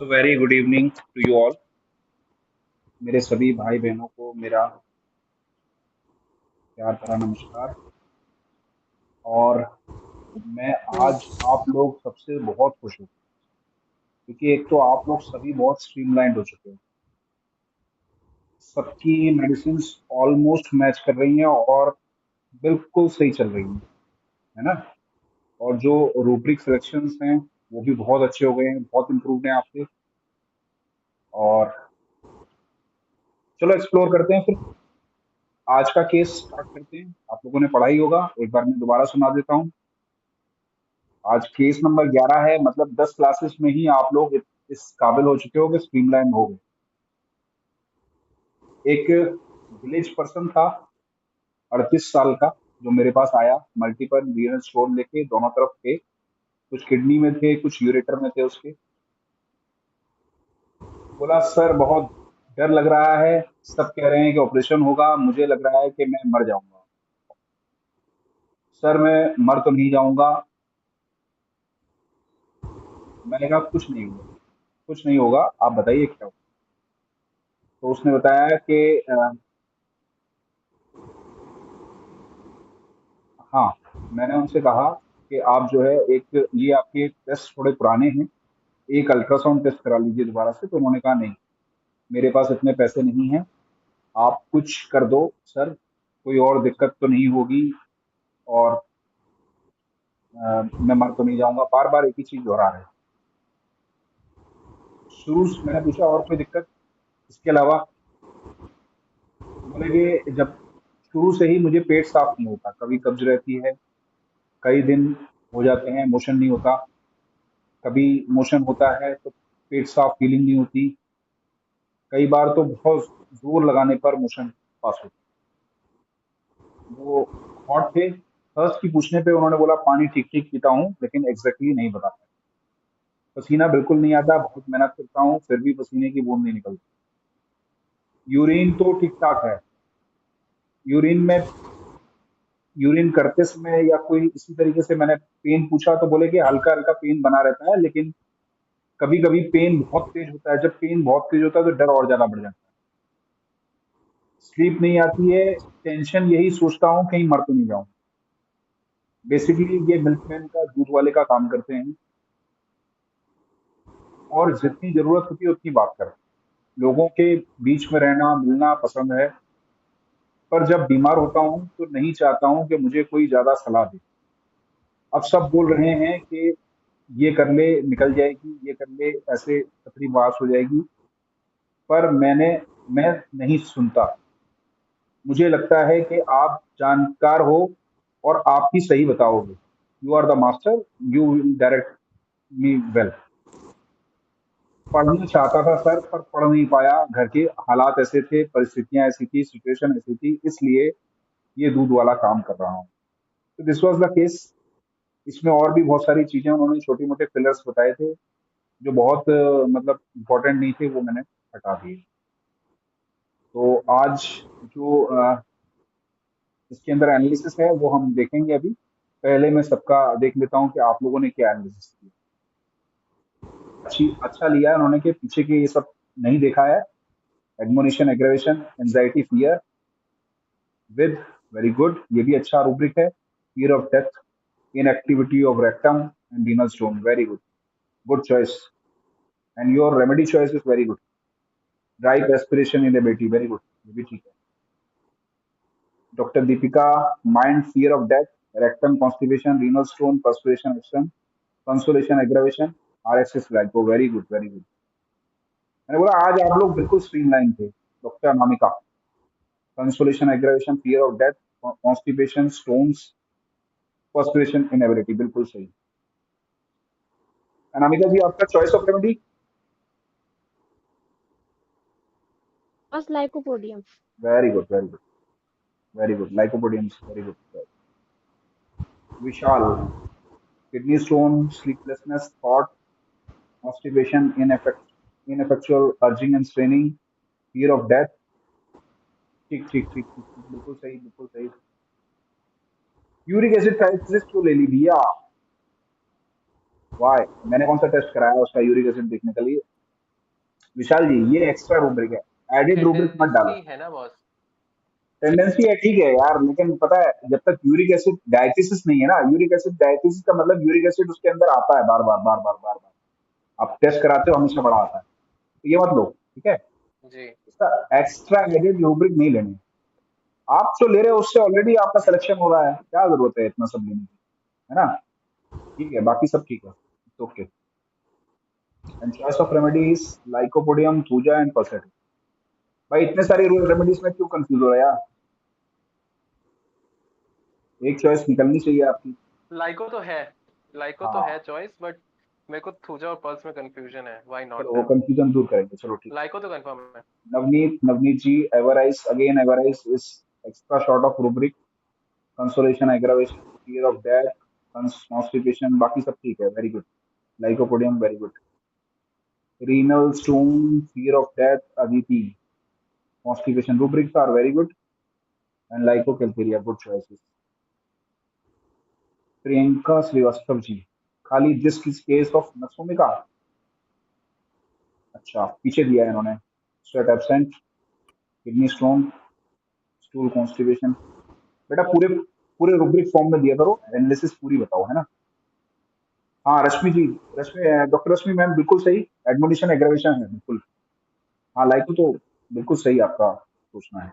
So very good evening to you all. मेरे सभी भाई बहनों को मेरा प्यार भरा नमस्कार। और मैं आज आप लोग सबसे बहुत खुश हूँ क्योंकि एक तो आप लोग सभी बहुत स्ट्रीमलाइंड हो चुके हो। सबकी मेडिसिन ऑलमोस्ट मैच कर रही हैं और बिल्कुल सही चल रही हैं, है ना। और जो रूब्रिक सिलेक्शंस हैं वो भी बहुत अच्छे हो गए हैं, बहुत इम्प्रूव हैं आपके। और चलो एक्सप्लोर करते हैं फिर। आज का केस स्टार्ट करते हैं। आप लोगों ने पढ़ा ही होगा, एक बार मैं दोबारा सुना देता हूँ। आज केस नंबर 11 है, मतलब 10 क्लासेस में ही आप लोग इस काबिल हो चुके हो कि स्ट्रीमलाइन हो गए। एक विलेज पर्सन था, 38 साल का, जो मेरे पास आया मल्टीपल रीनल स्टोन लेके, दोनों तरफ थे, कुछ किडनी में थे, कुछ यूरेटर में थे उसके। बोला सर बहुत डर लग रहा है, सब कह रहे हैं कि ऑपरेशन होगा, मुझे लग रहा है कि मैं मर जाऊंगा। सर मैं मर तो नहीं जाऊंगा। मैंने कहा कुछ नहीं होगा, कुछ नहीं होगा, आप बताइए क्या होगा। तो उसने बताया कि हाँ। मैंने उनसे कहा कि आप जो है, एक ये आपके टेस्ट थोड़े पुराने हैं, एक अल्ट्रासाउंड टेस्ट करा लीजिए दोबारा से। तो उन्होंने कहा नहीं, मेरे पास इतने पैसे नहीं हैं, आप कुछ कर दो सर, कोई और दिक्कत तो नहीं होगी। और मैं मर तो नहीं जाऊंगा। बार बार एक ही चीज दोहरा रहे। शुरू से मैंने पूछा और कोई दिक्कत इसके अलावा। तो बोले कि जब शुरू से ही मुझे पेट साफ नहीं होता, कभी कब्ज रहती है, कई दिन हो जाते हैं मोशन नहीं होता, कभी मोशन होता है तो पेट साफ फीलिंग नहीं होती, कई बार तो बहुत जोर लगाने पर मोशन पास होता है। वो हॉट थे। थर्स्ट की पूछने पे उन्होंने बोला पानी ठीक ठीक पीता हूँ, लेकिन एग्जैक्टली नहीं बता पाया। पसीना बिल्कुल नहीं आता, बहुत मेहनत करता हूँ फिर भी पसीने की बूंद नहीं निकलती। यूरिन तो ठीक ठाक है। यूरिन में यूरिन करते समय या कोई इसी तरीके से मैंने पेन पूछा तो बोले कि हल्का हल्का पेन बना रहता है, लेकिन कभी कभी पेन बहुत तेज होता है। जब पेन बहुत तेज होता है तो डर और ज्यादा बढ़ जाता है। स्लीप नहीं आती है, टेंशन यही सोचता हूँ कहीं मर तो नहीं जाऊं। बेसिकली ये मिल्कमैन का, दूध वाले का काम करते हैं, और जितनी जरूरत होती है उतनी बात करते हैं। लोगों के बीच में रहना मिलना पसंद है, पर जब बीमार होता हूँ तो नहीं चाहता हूँ कि मुझे कोई ज्यादा सलाह दे। अब सब बोल रहे हैं कि ये कर ले निकल जाएगी, ये कर ले ऐसे पथरी बास हो जाएगी, पर मैं नहीं सुनता। मुझे लगता है कि आप जानकार हो और आप ही सही बताओगे। You are the master, you will direct me well. पढ़ना चाहता था सर, पर पढ़ नहीं पाया, घर के हालात ऐसे थे, परिस्थितियां ऐसी थी, सिचुएशन ऐसी थी, इसलिए ये दूध वाला काम कर रहा हूँ। तो दिस वाज द केस। इसमें और भी बहुत सारी चीजें उन्होंने छोटे मोटे फिलर्स बताए थे, जो बहुत मतलब इम्पोर्टेंट नहीं थे, वो मैंने हटा दिए। तो आज जो इसके अंदर एनालिसिस है वो हम देखेंगे अभी। पहले मैं सबका देख लेता हूँ कि आप लोगों ने क्या एनालिसिस किया। अच्छा लिया है उन्होंने कि पीछे के ये सब नहीं देखा है। Admonition, aggravation, anxiety, fear with, very good, ये भी अच्छा रूब्रिक है। Fear of death, inactivity of rectum and renal stone, very good, good choice. And your remedy choice is very good. Dry aspiration in the बेटी, very good, ये भी ठीक है। Doctor Deepika, mind, fear of death, rectum constipation, renal stone, perspiration action, consolation, aggravation, RSS glyco, very good very good. मैंने बोला आज आप लोग बिल्कुल स्ट्रीमलाइन थे। Doctor Anamika, consolation, aggravation, fear of death, constipation, stones, perspiration inability, बिल्कुल सही। अनामिका जी आपका चॉइस ऑफ रेमेडी। बस lycopodium. Very good very good very good, lycopodium, very good. Vishal, kidney stone, sleeplessness, thought, constipation, ineffectual urging and straining, fear of death, ठीक ठीक ठीक ठीक ठीक, बिल्कुल सही बिल्कुल सही। यूरिक एसिड क्राइसिस क्यों ले ली भैया? वाई? मैंने कौन सा टेस्ट कराया उसका यूरिक एसिड देखने के लिए? विशाल जी, ये एक्स्ट्रा रूब्रिक है, एडिड रूब्रिक मत डालो। टेंडेंसी है ना बॉस। टेंडेंसी है ठीक है यार, लेकिन पता है जब तक यूरिक एसिड डायथिसिस नहीं है ना, यूरिक एसिड डायथिसिस का मतलब यूरिक एसिड उसके अंदर आता है बार बार बार बार बार बार, आप टेस्ट कराते हो हमेशा बड़ा आता है, तो ये मत लो, ठीक है। जी। इसका एक्स्ट्रा एडेड रूब्रिक नहीं लेने, आप जो ले रहे हो उससे ऑलरेडी आपका सिलेक्शन हो रहा है, क्या जरूरत है इतना सब लेने की, है ना। ठीक है, बाकी सब ठीक है, okay. And choice of remedies lycopodium, thuja and pulsative. भाई इतने सारे रेमेडीज में क्यों कंफ्यूज हो रहा है यार, एक चॉइस निकलनी चाहिए आपकी। लाइको तो है, लाइको तो है हाँ, चॉइस, बट मेरे को थूजा और पल्स में कंफ्यूजन है, व्हाई चलो नॉट वो देम। कंफ्यूजन दूर करेंगे, चलो ठीक है। लाइको तो कंफर्म है। नवनीत जी, एवराइज अगेन, एवराइज is extra short of rubric, consolation, aggravation, fear of death, constipation, बाकी सब ठीक है, very good. Lycopodium very good. Renal stone, fear of death, Aditi, constipation, rubrics are very good, and lycocalcaria good choices. Priyanka Srivastava ji, खाली this किस case of nux vomica, अच्छा पीछे दिया है इन्होंने, sweat absent, kidney stone, stool constipation. बेटा पूरे पूरे रूब्रिक फॉर्म में दिया करो, एनालिसिस पूरी बताओ, है ना। हाँ रश्मि जी, रश्मि, डॉक्टर रश्मि मैम बिल्कुल सही, एडमोनिशन एग्रावेशन है बिल्कुल। हाँ लाइको तो बिल्कुल सही आपका सोचना है।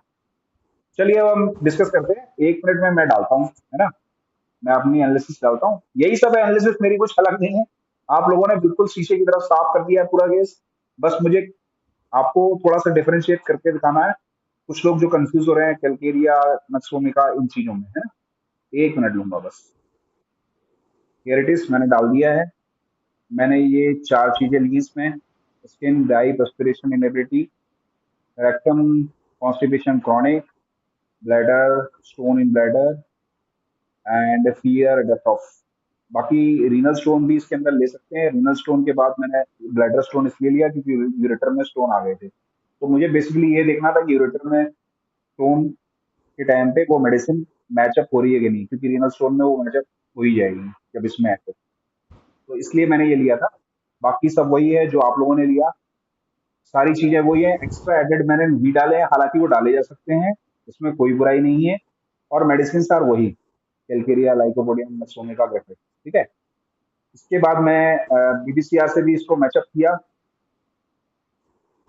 चलिए अब हम डिस्कस करते हैं, 1 मिनट में मैं डालता हूँ, है ना, मैं अपनी एनालिसिस डालता हूँ, यही सब है एनालिसिस, मेरी कुछ अलग नहीं है। आप लोगों ने बिल्कुल शीशे की तरफ साफ कर दिया है पूरा केस, बस मुझे आपको थोड़ा सा डिफरेंशिएट करके दिखाना है। कुछ लोग जो कंफ्यूज हो रहे हैं कैल्केरिया, नक्सोमिका, इन चीजों में, है ना। 1 मिनट लूंगा बस। हियर इट इज, मैंने डाल दिया है। मैंने ये 4 चीजें ली इसमें, skin dry respiration inability, rectum constipation chronic, bladder stone in bladder, and fear death of. बाकी रीनल स्टोन भी इसके अंदर ले सकते हैं, रीनल स्टोन के बाद मैंने ब्लैडर स्टोन इसलिए लिया क्योंकि यूरेटर में स्टोन आ गए थे, तो मुझे बेसिकली ये देखना था कि यूरेटर में स्टोन के टाइम पे वो मेडिसिन मैचअप हो रही है कि नहीं, क्योंकि रीनल स्टोन में वो मैचअप हो ही जाएगी जब इसमें है तो इसलिए मैंने ये लिया था। बाकी सब वही है जो आप लोगों ने लिया, सारी चीजें वही है, एक्स्ट्रा एडेड मैंने नहीं डाले हैं, हालांकि वो डाले जा सकते हैं, इसमें कोई बुराई नहीं है। और मेडिसिन आर वही, कैल्केरिया, लाइकोपोडियम, नक्सोमिका, ग्रेफेट, ठीक है। इसके बाद मैं बीबीसीआर से भी इसको मैचअप किया।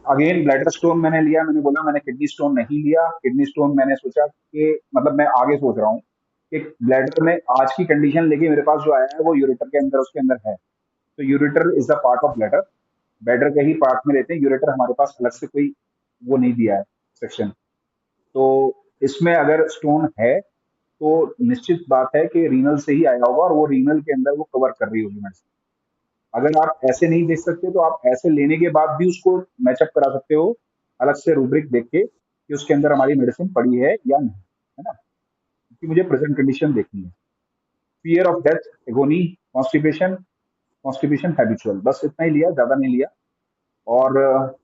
अगेन ब्लैडर स्टोन मैंने लिया, मैंने बोला मैंने किडनी स्टोन नहीं लिया, किडनी स्टोन मैंने सोचा कि मतलब मैं आगे सोच रहा हूँ कि ब्लैडर में आज की कंडीशन लेके मेरे पास जो आया है वो यूरेटर के अंदर, उसके अंदर है, तो ureter is the part of bladder, bladder के ही पार्ट में रहते हैं, यूरेटर हमारे पास अलग से कोई वो नहीं दिया है सेक्शन। तो इसमें अगर स्टोन है तो निश्चित बात है कि रीनल से ही आया होगा और वो रीनल के अंदर वो कवर कर रही होगी मेडिसिन। अगर आप ऐसे नहीं देख सकते तो आप ऐसे लेने के बाद भी उसको मैचअप करा सकते हो, अलग से रूब्रिक देख के कि उसके अंदर हमारी मेडिसिन पड़ी है या नहीं, है ना, क्योंकि मुझे प्रेजेंट कंडीशन देखनी है। Fear of death, agony, constipation, constipation habitual, बस इतना ही लिया, ज्यादा नहीं लिया। और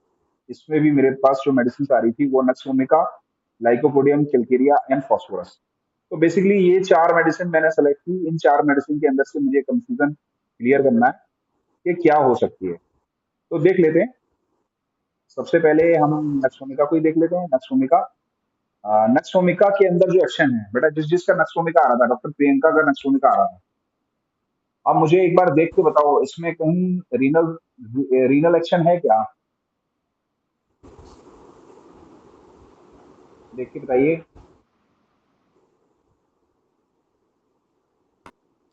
इसमें भी मेरे पास जो मेडिसिन आ रही थी वो nux vomica, lycopodium, calcarea and phosphorus. तो बेसिकली ये 4 मेडिसिन मैंने सेलेक्ट की, इन 4 मेडिसिन के अंदर से मुझे कंफ्यूजन क्लियर करना है कि क्या हो सकती है, तो देख लेते हैं। सबसे पहले हम नक्सोमिका को ही देख लेते हैं। नक्सोमिका, नक्सोमिका के अंदर जो एक्शन है बेटा, जिस जिसका नक्सोमिका आ रहा था, डॉक्टर प्रियंका का नक्सोमिका आ रहा था, अब मुझे एक बार देख के बताओ इसमें कहीं रीनल रीनल एक्शन है क्या, देख के बताइए।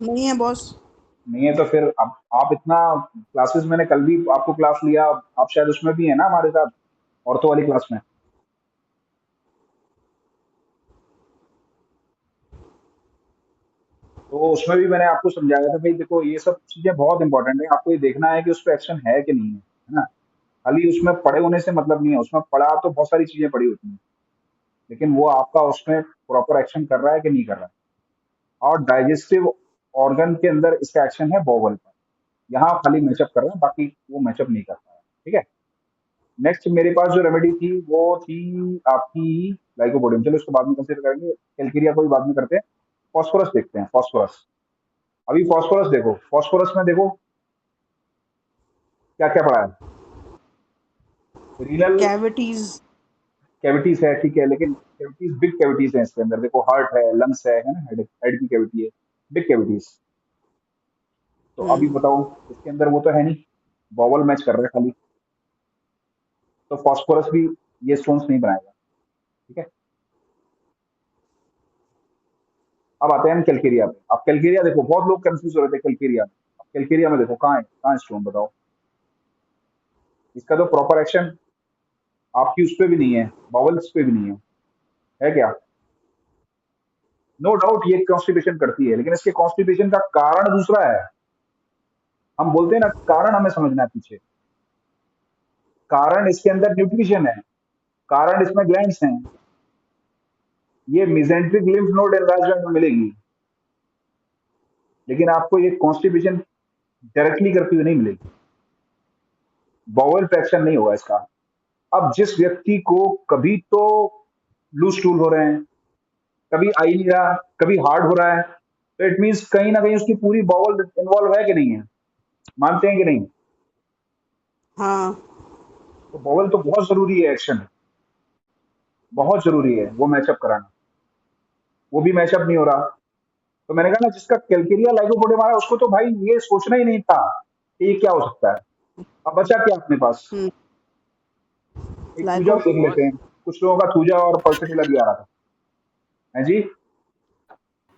नहीं है बॉस। नहीं है तो फिर अब आप इतना, क्लासेस मैंने कल भी आपको क्लास लिया, आप शायद उसमें भी है ना हमारे साथ, ऑर्थो वाली क्लास में, तो उसमें भी मैंने आपको समझाया था भाई देखो ये सब चीजें बहुत इंपॉर्टेंट है, आपको ये देखना है कि उस पर एक्शन है कि नहीं है ना। खाली उसमें पड़े होने से मतलब नहीं है, उसमें पड़ा तो बहुत सारी चीजें पड़ी होती हैं, लेकिन वो आपका उसमें प्रॉपर एक्शन कर रहा है कि नहीं कर रहा है। और डाइजेस्टिव ऑर्गन के अंदर इसका एक्शन है बॉवल पर, यहाँ खाली मैचअप कर रहा है, बाकी वो मैचअप नहीं कर रहा है, ठीक है। नेक्स्ट मेरे पास जो रेमेडी थी वो थी आपकी लाइकोपोडियम, चलो इसको बाद में कंसिडर करेंगे, कैल्केरिया को भी बाद में करते हैं। फॉस्फोरस देखते हैं, फॉस्फोरस, अभी फॉस्फोरस देखो, फॉस्फोरस में देखो क्या क्या पड़ा है। Renal cavities. कैविटीज है, ठीक है, लेकिन कैविटीज बिग कैविटीज है इसके अंदर, देखो हार्ट है, लंग्स है ना, हेड की कैविटी है, बिग कैविटीज। तो अभी बताओ, इसके अंदर वो तो है नहीं, बॉवल मैच कर रहा है खाली, तो फॉस्फोरस भी ये स्टोन्स नहीं बनाएगा, ठीक है। अब आते हैं हम कैलकेरिया पे। अब कैलकेरिया देखो, बहुत लोग कंफ्यूज हो रहे थे कैलकेरिया में। अब कैलकेरिया में देखो कहाँ है स्टोन, बताओ। इसका तो प्रॉपर एक्शन आपकी उस पे भी नहीं है, बॉवल्स पे भी नहीं है क्या? नो डाउट ये कॉन्स्टिपेशन करती है, लेकिन इसके कॉन्स्टिपेशन का कारण दूसरा है। हम बोलते हैं ना, कारण हमें समझना है पीछे। कारण इसके अंदर न्यूट्रिशन है, कारण इसमें ग्लैंड्स हैं, ये मिजेंट्रिक लिम्फ नोड एनलार्जमेंट में मिलेगी, लेकिन आपको ये कॉन्स्टिपेशन डायरेक्टली करती हुई नहीं मिलेगी, बॉवल पे एक्शन नहीं होगा इसका। अब जिस व्यक्ति को कभी तो लूज स्टूल हो रहे हैं, कभी आई नहीं रहा, कभी हार्ड हो रहा है, तो इट मीन्स कहीं ना कहीं उसकी पूरी बॉवल इन्वॉल्व है कि नहीं है, मानते हैं कि नहीं? हाँ। तो बॉवल तो बहुत जरूरी है, एक्शन बहुत जरूरी है वो मैचअप कराना, वो भी मैचअप नहीं हो रहा। तो मैंने कहा ना, जिसका कैलकेरिया लाइकोपोडियम आ रहा है उसको तो भाई ये सोचना ही नहीं था कि ये क्या हो सकता है। अब बचा क्या अपने पास? एक थूजा लाइको देख बॉस लेते हैं, कुछ लोगों का थूजा और पल्सेटिला भी आ रहा था, है जी?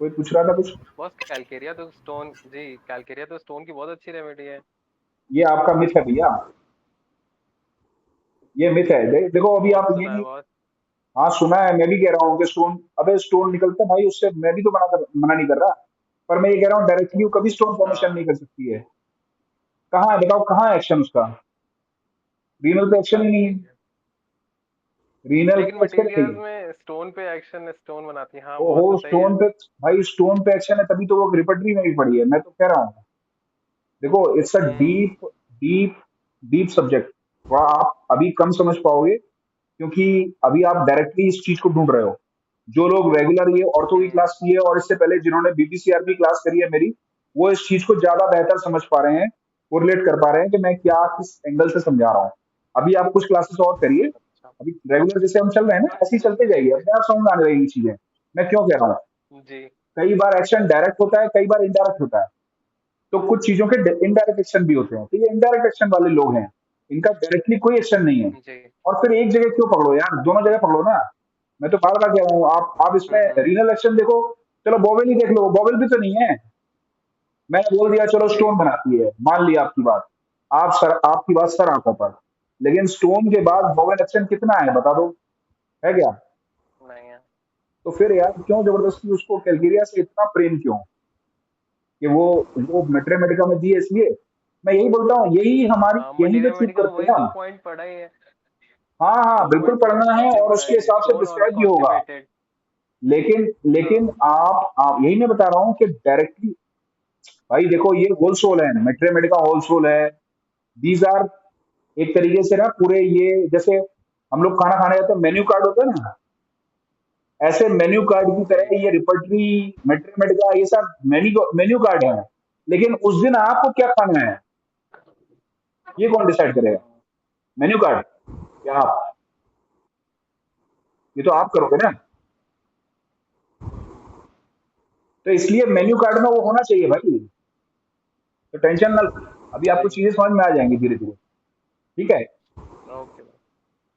कोई पूछ रहा था कुछ? बॉस कैलकेरिया तो स्टोन जी, कैलकेरिया तो स्टोन की बहुत अच्छी रेमेडी है। ये आपका मिथ है भैया, ये मिथ है। देखो अभी आप बहुत ये सुना है भी, बॉस। हाँ सुना है, मैं भी कह रहा हूँ कि स्टोन, अबे स्टोन निकलते हैं भाई उससे, मैं भी तो मना नहीं कर रहा, पर मैं ये कह रहा हूँ डायरेक्टली वो कभी स्टोन फॉर्मेशन हाँ नहीं कर सकती है। कहाँ है बताओ, कहाँ है एक्शन उसका? रीनल पे एक्शन ही नहीं है, ठीक है। रीनल लेकिन पे एक्शन नहीं मटेरियल्स है। में स्टोन पे एक्शन, स्टोन बनाती है, हाँ ओहो, वो तो सही है। स्टोन पे, भाई स्टोन पे एक्शन है तभी तो वो रिपर्टरी में भी पड़ी है, मैं तो कह रहा हूँ। देखो it's a hmm. Deep deep deep subject, थोड़ा आप अभी कम समझ पाओगे, क्योंकि अभी आप डायरेक्टली इस चीज को ढूंढ रहे हो। जो लोग रेगुलर ये ऑर्थो की हम्म। क्लास की है और इससे पहले जिन्होंने बीपीसीआर की क्लास करी है मेरी, वो इस चीज को ज्यादा बेहतर समझ पा रहे हैं, कोरिलेट कर पा रहे हैं कि मैं क्या किस एंगल से समझा रहा हूँ। अभी आप कुछ क्लासेस और करिए, अच्छा। अभी रेगुलर जैसे हम चल रहे हैं ना ऐसे ही चलते जी जाइए, अपने आप समझ में आने लगेगी चीजें। मैं क्यों कह रहा हूँ, जी। कई बार एक्शन डायरेक्ट होता है, कई बार इनडायरेक्ट होता है, तो कुछ चीजों के इनडायरेक्ट एक्शन भी होते हैं, तो ये इनडायरेक्ट एक्शन वाले लोग हैं, इनका डायरेक्टली कोई एक्शन नहीं है। जी। और फिर एक जगह क्यों पकड़ो यार, दोनों जगह पकड़ो ना। मैं तो बार बार कह रहा हूँ, आप इसमें हम्म। रीनल एक्शन देखो, चलो बॉबल ही देख लो, बॉबल भी तो नहीं है। मैंने बोल दिया चलो जी। स्टोन बनाती है, मान लिया आपकी बात, आप सर, आपकी बात सर आंखों पर, लेकिन स्टोन के बाद बॉबल एक्शन कितना है बता दो, है क्या? नहीं है। तो फिर यार क्यों जबरदस्ती उसको कैलकेरिया से इतना प्रेम क्यों, कि वो मेट्रेमेटिका में दी है इसलिए? मैं यही बोलता हूँ, यही हमारी, हाँ यही पे मटेरियल चूक मेडिकल करते वही हैं दो हम। पॉइंट पढ़ा ही है। हाँ हाँ दो बिल्कुल पॉइंट तो पढ़ना है आपने और पढ़ा उसके है, हिसाब से स्टोन और डिस्क्राइब भी होगा, कॉन्स्टिपेटेड। लेकिन लेकिन हाँ। आप यही मैं बता रहा हूँ कि डायरेक्टली, भाई देखो ये होल सोल है, मेट्रेमेडिका होल सोल है, दीज आर एक तरीके से ना पूरे, ये जैसे हम लोग खाना खाने जाते हैं मेन्यू कार्ड होता है ना, ऐसे मेन्यू कार्ड की जी। तरह ये रिपर्टरी, मेट्रेमेडिका, ये सब मेन्यू मेन्यू कार्ड है, लेकिन उस दिन आपको क्या खाना है ये कौन डिसाइड करेगा? मेन्यू कार्ड या आप? ये तो आप जी। करोगे ना। तो इसलिए मेन्यू कार्ड में वो होना चाहिए भाई, तो टेंशन ना लो। अभी आपको जी। चीजें समझ में आ जाएंगी धीरे धीरे, ठीक है। ओके।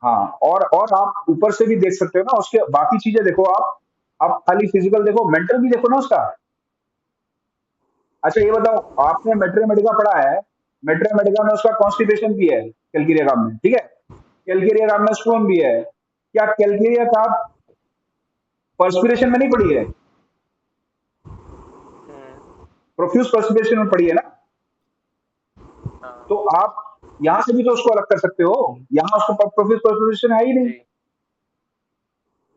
हाँ, और आप ऊपर से भी देख सकते हो ना, उसके बाकी चीजें देखो आप खाली फिजिकल देखो, मेंटल भी देखो ना उसका। अच्छा ये बताओ, आपने मेट्रोमेडिका पढ़ा है, मेट्रोमेडिका में उसका कॉन्स्टिपेशन भी है कैलकेरिया काम में, ठीक है, कैलकेरिया काम में स्टोन भी है, क्या कैलकेरिया का पर्सपिरेशन में नहीं पड़ी है? हम्म। प्रोफ्यूज पर्सपिरेशन में पड़ी है ना? हाँ। तो आप यहां से भी तो उसको अलग कर सकते हो, यहां उसको प्रोफ्यूज पर्सपिरेशन है ही नहीं। जी।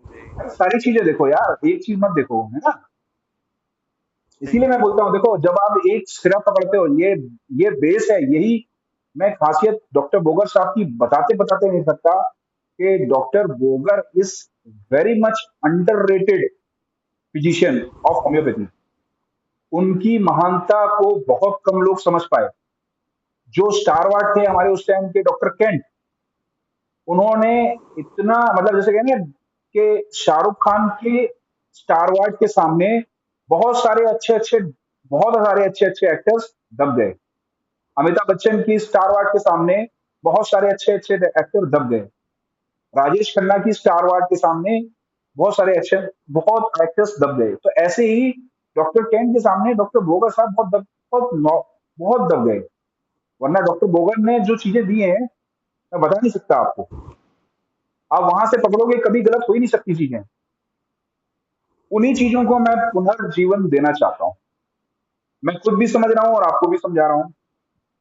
जी। भाई सारी चीजें देखो यार, एक चीज मत देखो, है ना? ठीक इसीलिए मैं है। बोलता हूँ, देखो जब आप एक सिरा पकड़ते हो, ये बेस है, यही मैं खासियत डॉक्टर बोगर साहब की बताते बताते नहीं सकता, कि doctor Bogar is very much underrated physician of homeopathy. उनकी महानता को बहुत कम लोग समझ पाए। जो स्टार वार्ड थे हमारे उस टाइम के, डॉक्टर केंट, उन्होंने इतना मतलब जैसे कहेंगे कि शाहरुख खान के स्टार वार्स के सामने बहुत सारे अच्छे अच्छे एक्टर्स दब गए। अमिताभ बच्चन की स्टार वार्स के सामने बहुत सारे अच्छे अच्छे एक्टर दब गए। राजेश खन्ना की स्टार वार्स के सामने बहुत एक्टर्स दब गए। तो ऐसे ही डॉक्टर केन के सामने डॉक्टर बोगर साहब बहुत दब गए। वरना डॉक्टर बोगर ने जो चीजें दी हैं मैं बता नहीं सकता आपको। आप वहां से पकड़ोगे कभी गलत हो ही नहीं सकती चीजें। उन्हीं चीजों को मैं पुनर्जीवन देना चाहता हूँ। मैं खुद भी समझ रहा हूँ और आपको भी समझा रहा हूँ,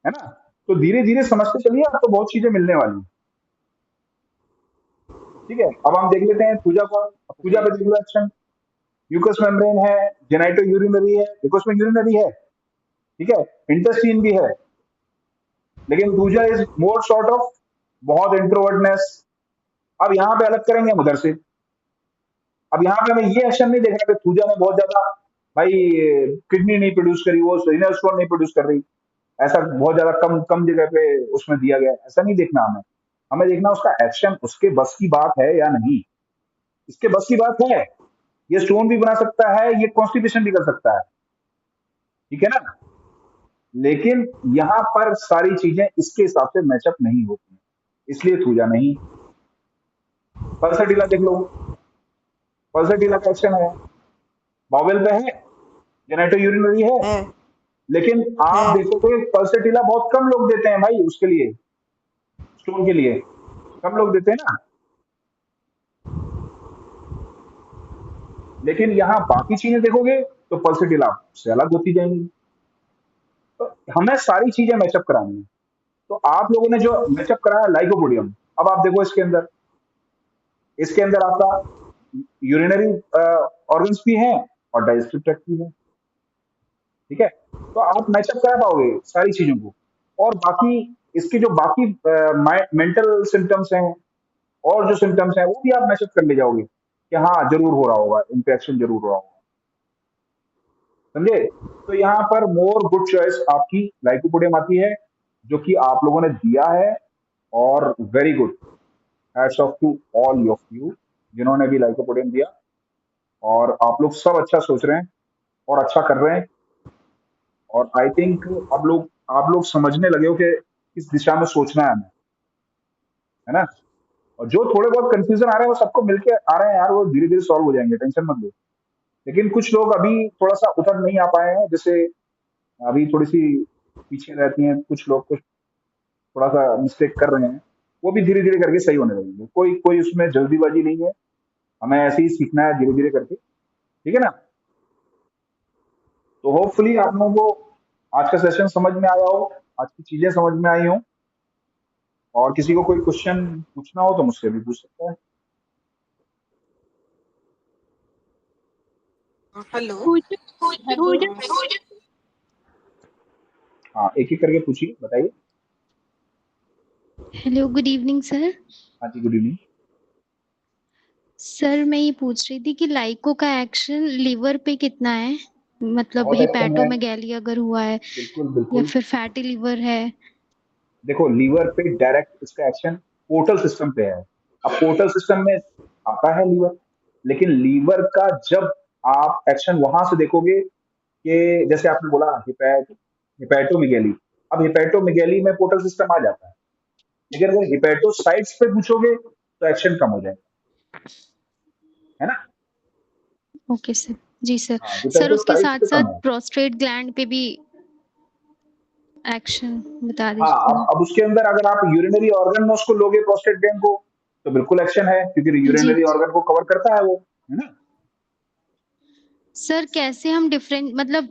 है ना? तो धीरे धीरे समझते चलिए, आपको बहुत चीजें मिलने वाली हैं। ठीक है, अब हम देख लेते हैं पूजा को। अब पूजा जी पे देख लो एक्शन। म्यूकस मेम्ब्रेन है, जेनाइटो यूरिनरी है, देखो उसमें यूरिनरी है, ठीक है, इंटेस्टाइन भी है, लेकिन पूजा इज मोर सॉर्ट ऑफ बहुत इंट्रोवर्टनेस। अब यहाँ पे अलग करेंगे हम उधर से। अब यहाँ पे हमें ये एक्शन नहीं देखना कि पूजा ने बहुत ज्यादा भाई किडनी नहीं प्रोड्यूस करी, वो रीनल स्टोन नहीं प्रोड्यूस कर रही, ऐसा बहुत ज्यादा कम कम जगह पे उसमें दिया गया, ऐसा नहीं देखना हमें। हमें देखना उसका एक्शन उसके बस की बात है या नहीं। इसके बस की बात है, ये स्टोन भी बना सकता है, ये कॉन्स्टिपेशन भी कर सकता है, ठीक है ना? लेकिन यहाँ पर सारी चीजें इसके हिसाब से मैचअप नहीं होती, इसलिए थूजा नहीं। पल्सर देख लो, पल्सर का एक्शन है, बॉवेल पे है, जेनेटो यूरिनरी है, है लेकिन है आप देखोगे पल्सर बहुत कम लोग देते हैं भाई, उसके लिए स्टोन के लिए कम लोग देते हैं ना। लेकिन यहाँ बाकी चीजें देखोगे तो पल्सर से अलग होती जाएंगी। तो हमें सारी चीजें मैचअप करानी है। तो आप लोगों ने जो मैचअप कराया लाइकोपोडियम, अब आप देखो इसके अंदर आपका यूरिनरी ऑर्गन्स भी हैं और डाइजेस्टिव ट्रैक्ट भी है, ठीक है। तो आप मैचअप करा पाओगे सारी चीजों को। और बाकी इसके जो बाकी मेंटल सिम्टम्स हैं और जो सिम्टम्स हैं वो भी आप मैचअप कर ले जाओगे कि हाँ जरूर हो रहा होगा, इंफेक्शन जरूर हो रहा होगा, समझे? तो यहाँ पर मोर गुड चॉइस आपकी लाइकोपोडियम आती है, जो कि आप लोगों ने दिया है। और very good, hats off to all of you जिन्होंने भी लाइकोपोडियम दिया। और आप लोग सब अच्छा सोच रहे हैं और अच्छा कर रहे हैं। और आई थिंक आप लोग समझने लगे हो कि किस दिशा में सोचना है हमें, है ना? और जो थोड़े बहुत कंफ्यूजन आ रहे हैं वो सबको मिलके आ रहे हैं यार, वो धीरे धीरे सॉल्व हो जाएंगे, टेंशन मत लो। लेकिन कुछ लोग अभी थोड़ा सा उतर नहीं आ पाए हैं, जैसे अभी थोड़ी सी पीछे रहती हैं कुछ लोग, कुछ थोड़ा सा मिस्टेक कर रहे हैं, वो भी धीरे धीरे करके सही होने लगेंगे। कोई कोई उसमें जल्दीबाजी नहीं है, हमें ऐसे ही सीखना है धीरे धीरे करके, ठीक है ना? तो होपफुली आप लोगों को आज का सेशन समझ में आया हो, आज की चीजें समझ में आई हो। और किसी को कोई क्वेश्चन पूछना हो तो मुझसे भी पूछ सकता है। हेलो पूजा हेलो हाँ, एक एक करके पूछिए, बताइए। Hello, good evening sir. हाँ जी, गुड इवनिंग। सर मैं ये पूछ रही थी कि लाइको का एक्शन लिवर पे कितना है, मतलब बहुत एक्शन है, हिपैटोमेगैली अगर हुआ है बिल्कुल या बिल्कुल। फिर फैटी लिवर है। देखो लीवर पे डायरेक्ट इसका एक्शन पोर्टल सिस्टम पे है। अब पोर्टल सिस्टम में आता है लीवर, लेकिन लीवर का जब आप एक्शन वहां से देखोगे कि जैसे आपने बोला हिपैटोमेगैली, अब हिपैटोमेगैली में पोर्टल सिस्टम आ जाता है। लेकिन अगर हिपैटोसाइट्स पे पूछोगे तो एक्शन कम हो जाएगा, है ना? Okay sir. जी सर। हाँ, सर उसके हिपैटोसाइट्स साथ पे कम साथ है। प्रोस्टेट ग्लैंड पे भी एक्शन बता हाँ, दीजिए थोड़ा। अब उसके अंदर अगर आप यूरिनरी ऑर्गन में उसको लोगे प्रोस्टेट ग्लैंड को, तो बिल्कुल एक्शन है, क्योंकि जी यूरिनरी ऑर्गन को कवर करता है वो, है ना? सर, कैसे हम डिफरेंट मतलब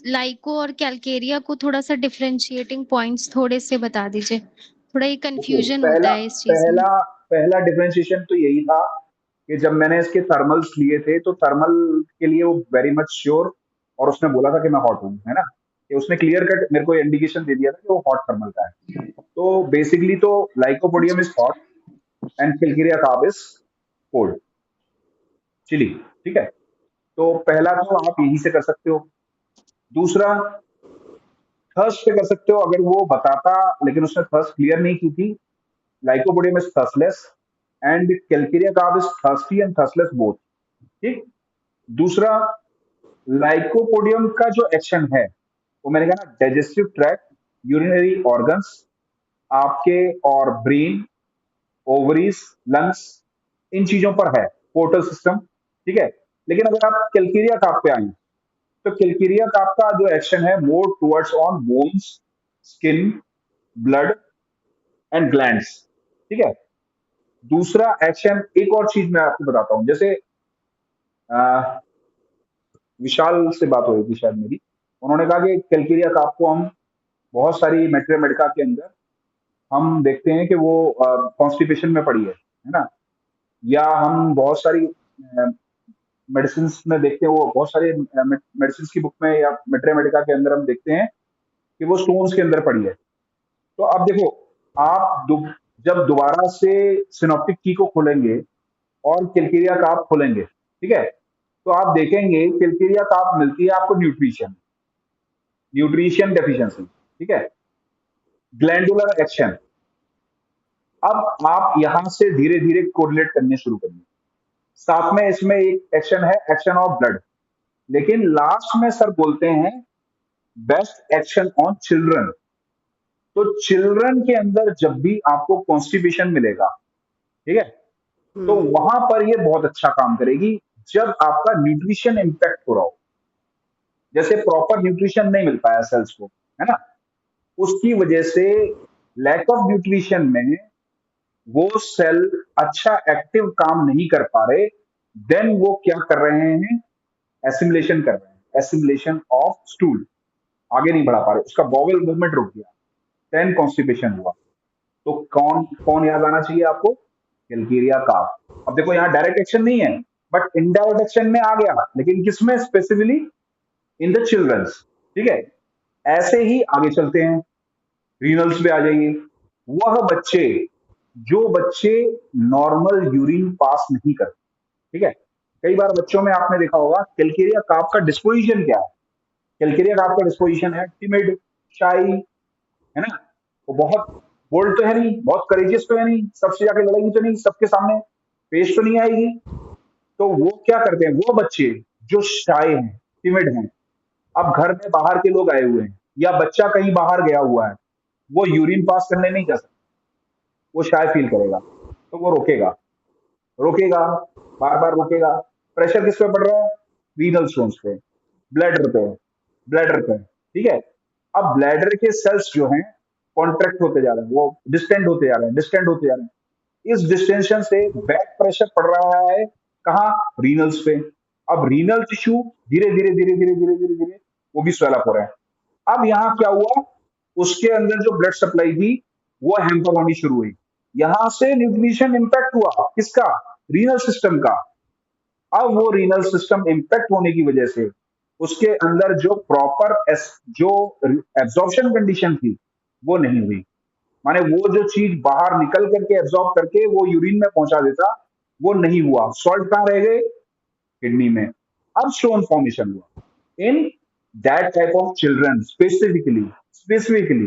लाइको और कैलकेरिया को थोड़ा सा डिफरेंशिएटिंग पॉइंट्स थोड़े से बता दीजिए, थोड़ा ये देखो, कंफ्यूजन होता पहला है इस चीज में। पहला पहला डिफरेंशिएशन तो यही था कि जब मैंने इसके थर्मल्स लिए थे तो थर्मल के लिए वो वेरी मच श्योर, और उसने बोला था कि मैं हॉट हूँ, है ना? कि उसने क्लियर कट मेरे को इंडिकेशन दे दिया था कि वो हॉट थर्मल का है। तो बेसिकली तो लाइकोपोडियम जी is hot and calcarea carb is cold, chilly, ठीक है। तो पहला तो आप यही से कर सकते हो। दूसरा, थर्स्ट पे कर सकते हो, अगर वो बताता, लेकिन उसने थर्स्ट क्लियर नहीं की थी, lycopodium is thirstless and calcarea carb is thirsty and thirstless both. ठीक। दूसरा, लाइकोपोडियम का जो एक्शन है वो मैंने कहा ना, डाइजेस्टिव ट्रैक्ट, यूरिनरी ऑर्गन्स आपके, और ब्रेन, ओवरीज, लंग्स, इन चीजों पर है, पोर्टल सिस्टम। ठीक है। लेकिन अगर आप कैलकेरिया कार्प पे आए तो कैलकेरिया कार्प का जो एक्शन है more towards on bones, skin, blood and glands. ठीक है। दूसरा एक्शन, एक और चीज मैं आपको बताता हूं, जैसे अ, विशाल से बात हो रही थी शायद मेरी, उन्होंने कहा कि कैलकेरिया कार्प को हम बहुत सारी मेट्रिया के अंदर हम देखते हैं कि वो कॉन्स्टिपेशन में पड़ी है ना, या हम बहुत सारी मेडिसिन में देखते हैं, वो बहुत सारे मेडिसिन की बुक में या मेट्रिया के अंदर हम देखते हैं कि वो स्टोन्स के अंदर पड़ी है। तो अब देखो, आप जब दोबारा से सिनॉप्टिक की को खोलेंगे और कैलकेरिया कार्प खोलेंगे, ठीक है, तो आप देखेंगे कैलकेरिया कार्प मिलती है आपको न्यूट्रिशन, न्यूट्रिशन डेफिशिएंसी। ठीक है। ग्लैंडुलर एक्शन, अब आप यहां से धीरे धीरे कोरिलेट करने शुरू करिए। साथ में इसमें एक एक्शन है, एक्शन ऑफ ब्लड, लेकिन लास्ट में सर बोलते हैं बेस्ट एक्शन ऑन चिल्ड्रन। तो चिल्ड्रन के अंदर जब भी आपको कॉन्स्टिपेशन मिलेगा, ठीक है, तो वहां पर ये बहुत अच्छा काम करेगी जब आपका न्यूट्रिशन इंपैक्ट हो रहा हो, जैसे प्रॉपर न्यूट्रिशन नहीं मिल पाया सेल्स को, है ना, उसकी वजह से लैक ऑफ न्यूट्रिशन में वो सेल अच्छा एक्टिव काम नहीं कर पा रहे, देन वो क्या कर रहे हैं, एसिमिलेशन कर रहे हैं, एसिमिलेशन ऑफ स्टूल, आगे नहीं बढ़ा पा रहे, उसका बॉवल मूवमेंट रुक गया, देन कॉन्स्टिपेशन हुआ। तो कौन कौन याद आना चाहिए आपको, कैलकेरिया कार्प। अब देखो यहाँ डायरेक्ट एक्शन नहीं है, बट इनडायरेक्ट एक्शन में आ गया, लेकिन किसमें, स्पेसिफिकली इन द चिल्ड्रंस। ठीक है। ऐसे ही आगे चलते हैं, रीनल्स पे आ जाइए। वह बच्चे, जो बच्चे नॉर्मल यूरिन पास नहीं करते, ठीक है, कई बार बच्चों में आपने देखा होगा कैलकेरिया कार्प का डिस्पोजिशन क्या है, कैलकेरिया कार्प का डिस्पोजिशन है टिमिड, शाई, है ना, वो बहुत बोल्ड तो है नहीं, बहुत करेजियस तो है नहीं, सबसे जाके लड़ेगी तो नहीं, सबके सामने पेश तो नहीं आएगी। तो वो क्या करते हैं, वो बच्चे जो शाय हैं, टिमिड हैं, अब घर में बाहर के लोग आए हुए हैं या बच्चा कहीं बाहर गया हुआ है, वो यूरिन पास करने नहीं जा सकता, वो शाय फील करेगा, तो वो रोकेगा, रोकेगा, बार बार रोकेगा। प्रेशर किस पे पड़ रहा है, रीनल स्टोन्स पे, ब्लैडर पे, ब्लैडर पे। ठीक है। अब ब्लैडर के सेल्स जो हैं कॉन्ट्रैक्ट होते जा रहे हैं, वो डिस्टेंड होते जा रहे हैं, डिस्टेंड होते जा रहे हैं। इस डिस्टेंशन से बैक प्रेशर पड़ रहा है कहाँ, रीनल्स पे। अब रीनल टिश्यू धीरे धीरे धीरे धीरे धीरे धीरे धीरे वो भी स्वेल अप हो रहा है। अब यहाँ क्या हुआ, उसके अंदर जो ब्लड सप्लाई थी वो हैम्पर होनी शुरू हुई, यहां से न्यूट्रिशन इंपैक्ट हुआ किसका, रीनल सिस्टम का। अब वो रीनल सिस्टम इंपैक्ट होने की वजह से उसके अंदर जो प्रॉपर जो एब्जॉर्प्शन कंडीशन थी वो नहीं हुई, माने वो जो चीज बाहर निकल करके एब्जॉर्ब करके वो यूरिन में पहुंचा देता, वो नहीं हुआ, सॉल्ट कहां रह गए, किडनी में। अब स्टोन फॉर्मेशन हुआ in that type of children, specifically specifically.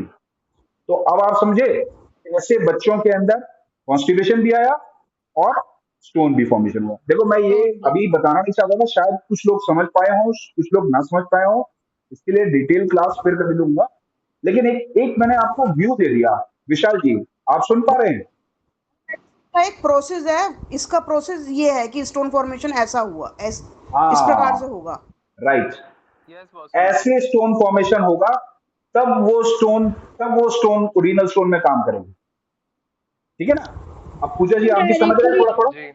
तो अब आप समझे, ऐसे बच्चों के अंदर कॉन्स्टिपेशन भी आया और स्टोन भी फॉर्मेशन हुआ। देखो मैं ये अभी बताना नहीं चाहता था, शायद कुछ लोग समझ पाए हों, कुछ लोग ना समझ पाए हों, इसके लिए डिटेल क्लास फिर कभी लूंगा, लेकिन एक एक मैंने आपको व्यू दे दिया। विशाल जी, आप सुन पा रहे हैं? का एक प्रोसेस है, इसका प्रोसेस ये है कि स्टोन फॉर्मेशन ऐसा हुआ, इस प्रकार से हाँ, होगा। राइट, यस बॉस, ऐसे स्टोन फॉर्मेशन होगा, तब वो स्टोन रीनल स्टोन में काम करेंगे। ठीक है ना। अब पूजा जी आप भी समझ रहे हैं थोड़ा थोड़ा, जी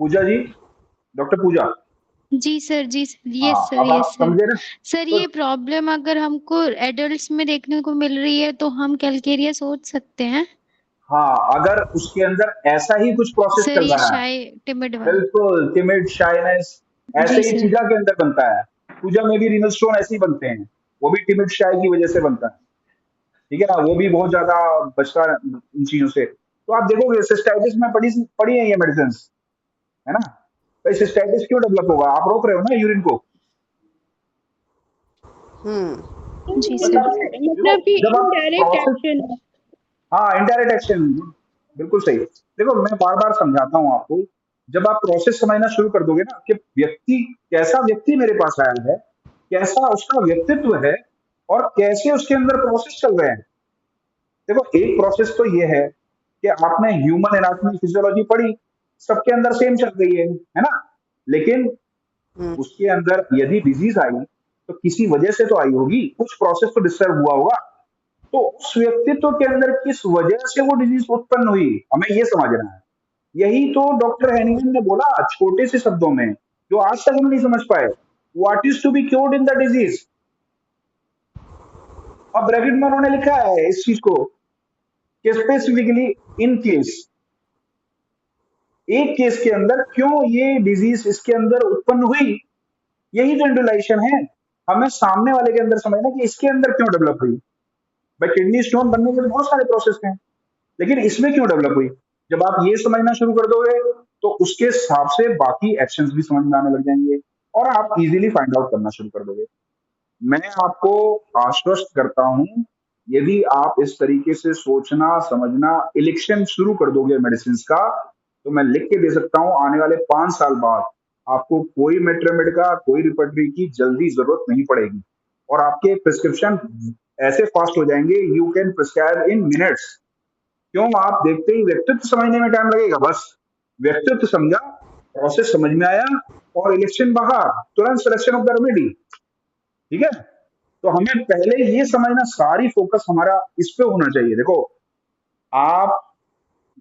पूजा जी, डॉक्टर पूजा, जी सर, जी सर, हाँ, यस सर, अब आप यस सर। समझे ना। सर तो ये प्रॉब्लम अगर हमको एडल्ट्स में देखने को मिल रही है तो हम कैलकेरिया सोच सकते हैं। हाँ, अगर उसके अंदर ऐसा ही कुछ प्रोसेस सर चल ये रहा है, शाय टिमिड वाला। बिल्कुल टिमिड शाइनेस, ऐसे जी ही सर। पूजा के अंदर बनता है, पूजा में भी रीनल स्टोन ऐसे ही बनते हैं, वो भी टिमिड शाय की वजह से बनता है। ठीक है ना, वो भी बहुत ज्यादा बचता है इन चीजों से। तो आप देखोगे सिस्टाइटिस में पड़ी पड़ी है ये मेडिसिन, है ना, भाई सिस्टाइटिस क्यों डेवलप होगा, आप रोक रहे हो ना यूरिन को, हम्म जी बस सर। आप देखो, मतलब कि जब आप इनडायरेक्ट प्रोसेस, एक्शन है। हाँ इनडायरेक्ट एक्शन, बिल्कुल सही। देखो मैं बार बार समझाता हूँ आपको, जब आप प्रोसेस समझना शुरू कर दोगे ना कि व्यक्ति, कैसा व्यक्ति मेरे पास आया है, कैसा उसका व्यक्तित्व है, और कैसे उसके अंदर प्रोसेस चल रहे हैं। देखो एक प्रोसेस तो ये है कि आपने ह्यूमन एनाटॉमी फिजियोलॉजी पढ़ी, सबके अंदर सेम चल रही है ना। लेकिन हम्म, उसके अंदर यदि डिजीज आई तो किसी वजह से तो आई होगी, कुछ प्रोसेस तो डिस्टर्ब हुआ होगा। तो उस व्यक्तित्व के अंदर किस वजह से वो डिजीज उत्पन्न हुई, हमें ये समझना है। यही तो डॉक्टर हैनिमैन ने बोला छोटे से शब्दों में, जो आज तक हम नहीं समझ पाए। What is to be cured in the disease. अब ब्रैकेट में उन्होंने लिखा है इस चीज को कि स्पेसिफिकली इन केस, एक केस के अंदर क्यों ये डिजीज इसके अंदर उत्पन्न हुई। यही जो इंडुलाइजेशन है, हमें सामने वाले के अंदर समझना कि इसके अंदर क्यों डेवलप हुई। भाई किडनी स्टोन बनने के तो बहुत सारे प्रोसेस हैं, लेकिन इसमें क्यों डेवलप हुई। जब आप ये समझना शुरू कर दोगे तो उसके हिसाब से बाकी एक्शंस भी समझ में आने लग जाएंगे, और आप इजीली फाइंड आउट करना शुरू कर दोगे। मैं आपको आश्वस्त करता हूं, यदि आप इस तरीके से सोचना समझना इलेक्शन शुरू कर दोगे मेडिसिन का, तो मैं लिख के दे सकता हूं आने वाले 5 साल बाद आपको कोई मेट्रोमेड का, कोई रिपेट्री की जल्दी जरूरत नहीं पड़ेगी, और आपके प्रिस्क्रिप्शन ऐसे फास्ट हो जाएंगे, you can prescribe in minutes. क्यों, आप देखते ही व्यक्तित्व समझने में टाइम लगेगा, बस व्यक्तित्व समझा, प्रोसेस समझ में आया, और इलेक्शन बाहर, तुरंत सिलेक्शन ऑफ द रेमेडी। ठीक है, तो हमें पहले ये समझना, सारी फोकस हमारा इस पे होना चाहिए। देखो आप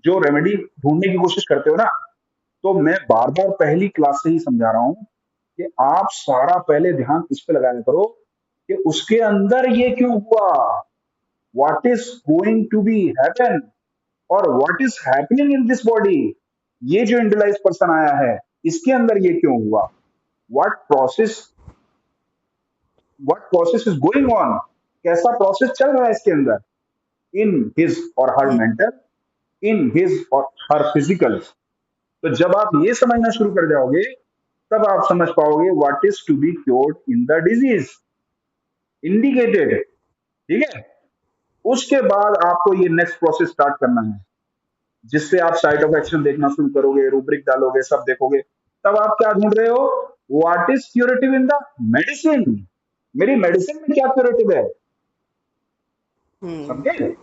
जो रेमेडी ढूंढने की कोशिश करते हो ना, तो मैं बार बार पहली क्लास से ही समझा रहा हूं कि आप सारा पहले ध्यान इस पे लगाया करो कि उसके अंदर ये क्यों हुआ, what is going to be happen, और what is happening in this body. ये जो इंडलाइज पर्सन आया है, इसके अंदर ये क्यों हुआ, what process, what process is going on, कैसा प्रोसेस चल रहा है इसके अंदर, इन हिज और हर हम्म, मेंटल, इन हिज और हर फिजिकल। तो जब आप ये समझना शुरू कर जाओगे, तब आप समझ पाओगे what is to be cured in the disease indicated. ठीक है, उसके बाद आपको ये नेक्स्ट प्रोसेस स्टार्ट करना है, जिससे आप साइट ऑफ एक्शन देखना शुरू करोगे, रूब्रिक डालोगे, सब देखोगे। तब आप क्या ढूंढ रहे हो, what is curative in the medicine, मेरी मेडिसिन में क्या क्यूरेटिव है, हम्म, समझे।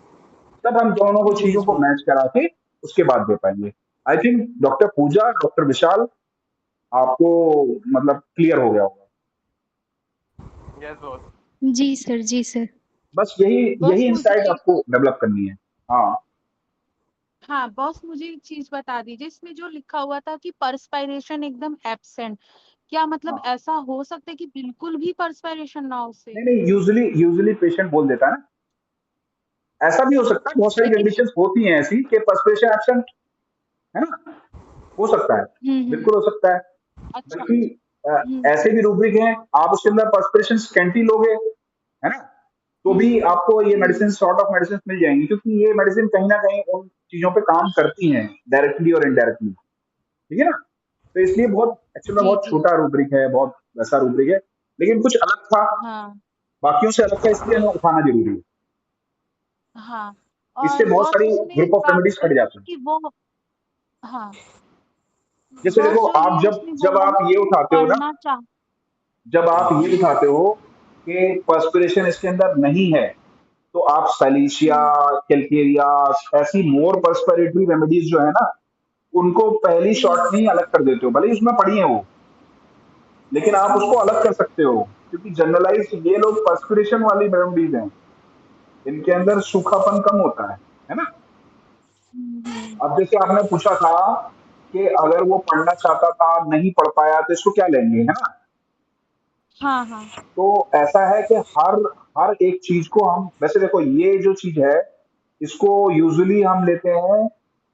तब हम दोनों को जी चीजों को जी। मैच करा के उसके बाद दे पाएंगे। I think doctor Pooja, doctor Vishal, आपको मतलब क्लियर हो गया होगा। Yes boss. जी सर, जी सर। बस यही बॉस यही मुझे इंसाइट एक आपको डेवलप करनी है। हाँ हाँ बॉस, मुझे एक चीज बता दीजिए, इसमें जो लिखा हुआ था कि परस्पायरेशन एकदम एब्सेंट, क्या मतलब हाँ, ऐसा हो सकता है कि बिल्कुल भी परस्पायरेशन ना हो उससे? नहीं नहीं, यूजुअली यूजुअली पेशेंट बोल देता है ना, ऐसा भी हो सकता है, बहुत सारी लेकिन कंडीशंस होती हैं ऐसी कि पर्सपिरेशन एब्सेंट, है ना, हो सकता है, हम्म। बिल्कुल हो सकता है। अच्छा। बल्कि हम्म ऐसे भी रूब्रिक हैं, आप उसके अंदर पर्सपिरेशन स्कैंटी लोगे, है ना, तो भी हम्म आपको ये हम्म मेडिसिन, सॉर्ट ऑफ मेडिसिन मिल जाएंगी, क्योंकि ये मेडिसिन कहीं ना कहीं उन चीजों पे काम करती हैं, डायरेक्टली और इनडायरेक्टली। ठीक है ना, तो इसलिए बहुत एक्चुअल में जी बहुत जी। छोटा रूब्रिक है, बहुत वैसा रूब्रिक है, लेकिन कुछ अलग था, हाँ बाकियों से अलग था, इसलिए हमें उठाना जरूरी है। हाँ। इससे और बहुत बॉस सारी इसमें एक ग्रुप ऑफ बात रेमेडीज है हट जाती हैं। कि वो, हाँ जैसे देखो, बॉस जो आप ये जब इसमें जब बोला आप ना ये कि उठाते हो ना, पढ़ना चाह। जब आप ये उठाते हो कि पर्सपिरेशन इसके अंदर नहीं है, तो आप सैलिशिया, हम्म कैलकेरिया, ऐसी मोर पर्सपिरेटरी रेमेडीज जो है ना, उनको पहली शॉट हम्म में ही अलग कर देते हो, भले ही उसमें पड़ी है वो, लेकिन आप हम्म उसको अलग कर सकते हो, क्योंकि जनरलाइज ये लोग पर्सपिरेशन वाली रेमेडीज हैं, इनके अंदर सूखापन कम होता है ना। हम्म। अब जैसे आपने पूछा था कि अगर वो पढ़ना चाहता था, नहीं पढ़ पाया, तो इसको क्या लेंगे, है ना। हाँ हाँ। तो ऐसा है कि हर हर एक चीज को हम, वैसे देखो ये जो चीज है, इसको यूजुअली हम लेते हैं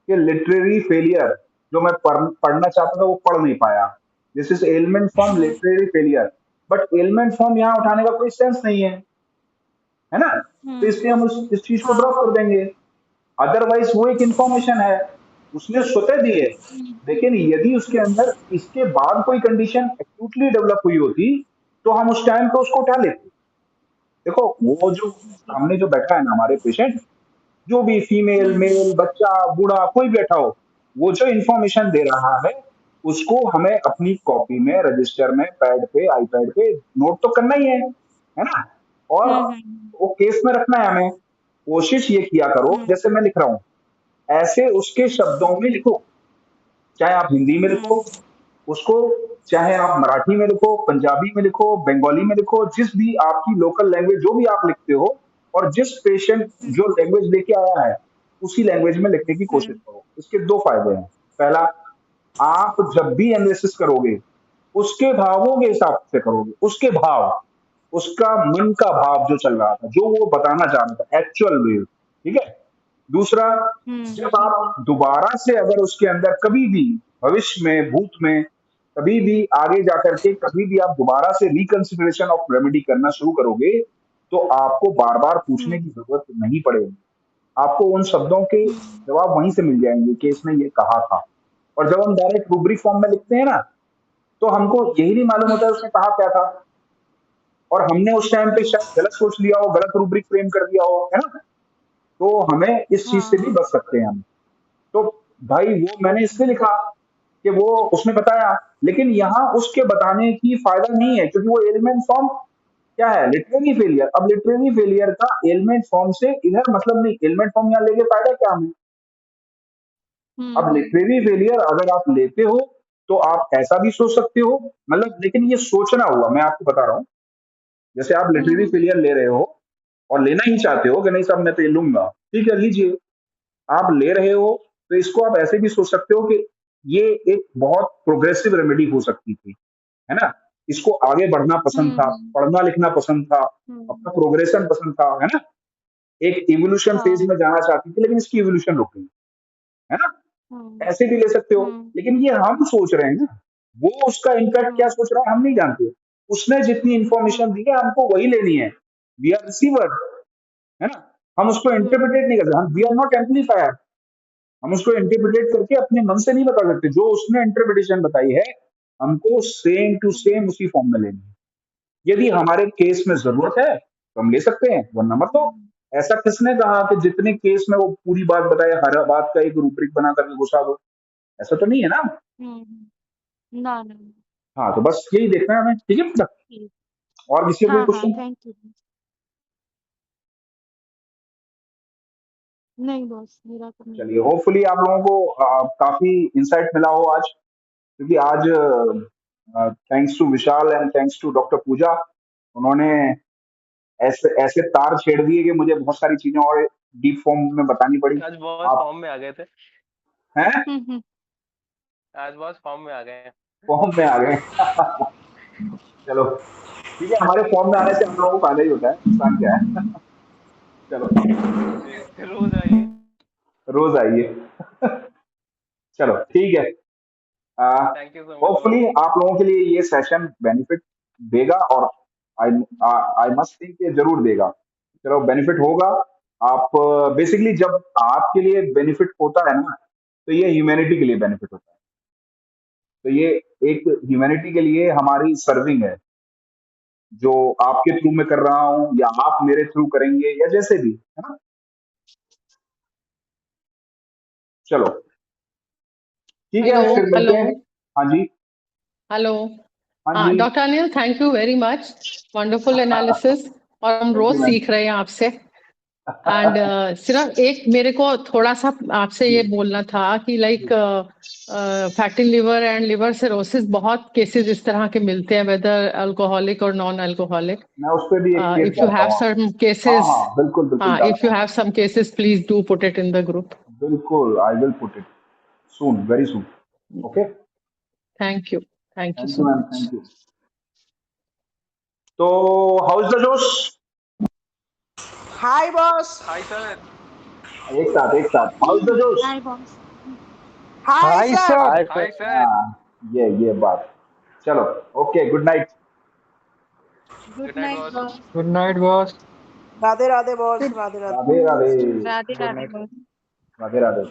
कि लिटरेरी फेलियर, जो मैं पढ़ना चाहता था वो पढ़ नहीं पाया, this is element from hmm literary failure. But element from यहाँ उठाने का कोई सेंस नहीं है ना, तो हम्म। इसलिए हम इस चीज को हाँ। ड्रॉप कर देंगे। अदरवाइज वो एक इंफॉर्मेशन है, उसने स्वतः दी है। हम्म लेकिन यदि उसके अंदर इसके बाद कोई कंडीशन एक्यूटली डेवलप हुई होती, तो हम उस टाइम पे उसको उठा लेते। देखो वो जो सामने जो बैठा है ना हमारे पेशेंट, जो भी फीमेल मेल बच्चा बूढ़ा कोई बैठा हो, वो जो इंफॉर्मेशन दे रहा है उसको हमें अपनी कॉपी में रजिस्टर में पैड पे आईपैड पे नोट तो करना ही है ना। और वो केस में रखना है हमें। कोशिश ये किया करो जैसे मैं लिख रहा हूँ ऐसे उसके शब्दों में लिखो, चाहे आप हिंदी में लिखो उसको, चाहे आप मराठी में लिखो, पंजाबी में लिखो, बंगाली में लिखो, जिस भी आपकी लोकल लैंग्वेज जो भी आप लिखते हो, और जिस पेशेंट जो लैंग्वेज लेके आया है उसी लैंग्वेज में लिखने की कोशिश करो। इसके दो फायदे हैं। पहला, आप जब भी एनालिसिस करोगे उसके भावों के हिसाब से करोगे, उसके भाव, उसका मन का भाव जो चल रहा था, जो वो बताना चाह रहा था, एक्चुअल वे, ठीक है। दूसरा, जब आप दोबारा से अगर उसके अंदर कभी भी भविष्य में भूत में कभी भी आगे जाकर के कभी भी आप दोबारा से रिकंसिडरेशन ऑफ रेमेडी करना शुरू करोगे तो आपको बार बार पूछने की जरूरत नहीं पड़ेगी। आपको उन शब्दों के जवाब वहीं से मिल जाएंगे कि इसने ये कहा था। और जब हम डायरेक्ट रूब्रिक फॉर्म में लिखते हैं ना तो हमको यही नहीं मालूम होता है उसने कहा क्या था, और हमने उस टाइम पे शायद गलत सोच लिया हो, गलत रूब्रिक फ्रेम कर दिया हो, है ना। तो हमें इस चीज से भी बच सकते हैं हम। तो भाई वो मैंने इसलिए लिखा कि वो उसने बताया, लेकिन यहाँ उसके बताने की फायदा नहीं है क्योंकि वो एलिमेंट फॉर्म क्या है, लिटरेरी फेलियर। अब लिटरेरी फेलियर का एलिमेंट फॉर्म से इधर मतलब नहीं, एलिमेंट फॉर्म यहाँ लेके फायदा क्या हमें। अब लिटरेरी फेलियर अगर आप लेते हो तो आप ऐसा भी सोच सकते हो, मतलब लेकिन ये सोचना हुआ, मैं आपको बता रहा हूँ। जैसे आप लिटरेरी फेलियर ले रहे हो और लेना ही चाहते हो कि नहीं साहब मैं तो ये लूंगा, ठीक है लीजिए। आप ले रहे हो तो इसको आप ऐसे भी सोच सकते हो कि ये एक बहुत प्रोग्रेसिव रेमेडी हो सकती थी, है ना। इसको आगे बढ़ना पसंद था, पढ़ना लिखना पसंद था, अपना प्रोग्रेशन पसंद था, है ना। एक इवोल्यूशन फेज में जाना चाहती थी लेकिन इसकी इवोल्यूशन रुक गई, है ना। ऐसे भी ले सकते हो, लेकिन ये हम सोच रहे हैं ना, वो उसका इम्पैक्ट क्या सोच रहा है हम नहीं जानते। उसने जितनी इंफॉर्मेशन दी है हमको वही लेनी है। वी आर रिसीवर, है ना। हम उसको इंटरप्रिटेट नहीं करते, हम वी आर नॉट एम्पलीफायर। हम उसको इंटरप्रिटेट करके अपने मन से नहीं बता सकते। जो उसने इंटरप्रिटेशन बताई है हमको सेम टू सेम उसी फॉर्म में लेनी है। यदि हमारे केस में जरूरत है तो हम ले सकते हैं, वरना मत लो। ऐसा किसने कहा कि जितने केस में वो पूरी बात बताए हर बात का एक रूब्रिक बना करके घुसा दो, ऐसा तो नहीं है ना। ना ना। हाँ तो बस यही देखना है हमें, ठीक है बेटा। और किसी का कोई हाँ क्वेश्चन? Thank you. नहीं बॉस मेरा तो नहीं। चलिए, होपफुली आप लोगों को काफी इंसाइट मिला हो आज, क्योंकि आज thanks to Vishal and thanks to doctor Pooja, उन्होंने ऐसे ऐसे तार छेड़ दिए कि मुझे बहुत सारी चीजें और डीप फॉर्म में बतानी पड़ी। आज बहुत आप फॉर्म में आ गए थे। हैं आज बहुत फॉर्म में आ गए हैं। फॉर्म में आ गए। चलो ठीक है, हमारे फॉर्म में आने से हम लोगों को फायदा ही होता है, नुकसान क्या है। चलो जी, रोज आइए। रोज आइए। चलो ठीक है। Thank you so much boss. Hopefully आप लोगों के लिए ये सेशन बेनिफिट देगा, और आई आई मस्ट थिंक ये जरूर देगा। चलो बेनिफिट होगा। आप बेसिकली जब आपके लिए बेनिफिट होता है ना तो ये ह्यूमैनिटी के लिए बेनिफिट होता है। तो ये एक ह्यूमैनिटी के लिए हमारी सर्विंग है, जो आपके थ्रू में कर रहा हूँ या आप मेरे थ्रू करेंगे या जैसे भी, है ना। चलो ठीक है, हेलो फिर मिलते हेलो हैं। हाँ जी, हेलो। हाँ हाँ जी। Doctor Anil, thank you very much, wonderful analysis. और हम थैंक रोज यू मैम। सीख रहे हैं आपसे। एंड सिर्फ एक मेरे को थोड़ा सा आपसे ये बोलना था कि like fatty liver and liver cirrhosis बहुत केसेस इस तरह के मिलते हैं, वेदर अल्कोहलिक और नॉन अल्कोहलिक। मैं उस पर भी एक केस इफ यू डालता हैव हूँ सम आपको। हाँ केसेस, हाँ बिल्कुल बिल्कुल हाँ इफ डालता यू हूँ। Have some cases please do put it in the group. बिल्कुल, I will put it soon, very soon. Okay, thank you thank so you ma'am, much. Thank you. तो हाउ इज द जोश? Hi boss. Hi sir. एक साथ how is the जोश? Hi boss. Hi hi sir. Sir. Hi hi sir. Sir. हाँ, ये बात। चलो okay, good night. Good good night night boss. Boss. Good night boss. Radhe Radhe boss, Radhe Radhe. Radhe Radhe. Radhe good Radhe night. Boss. Radhe Radhe.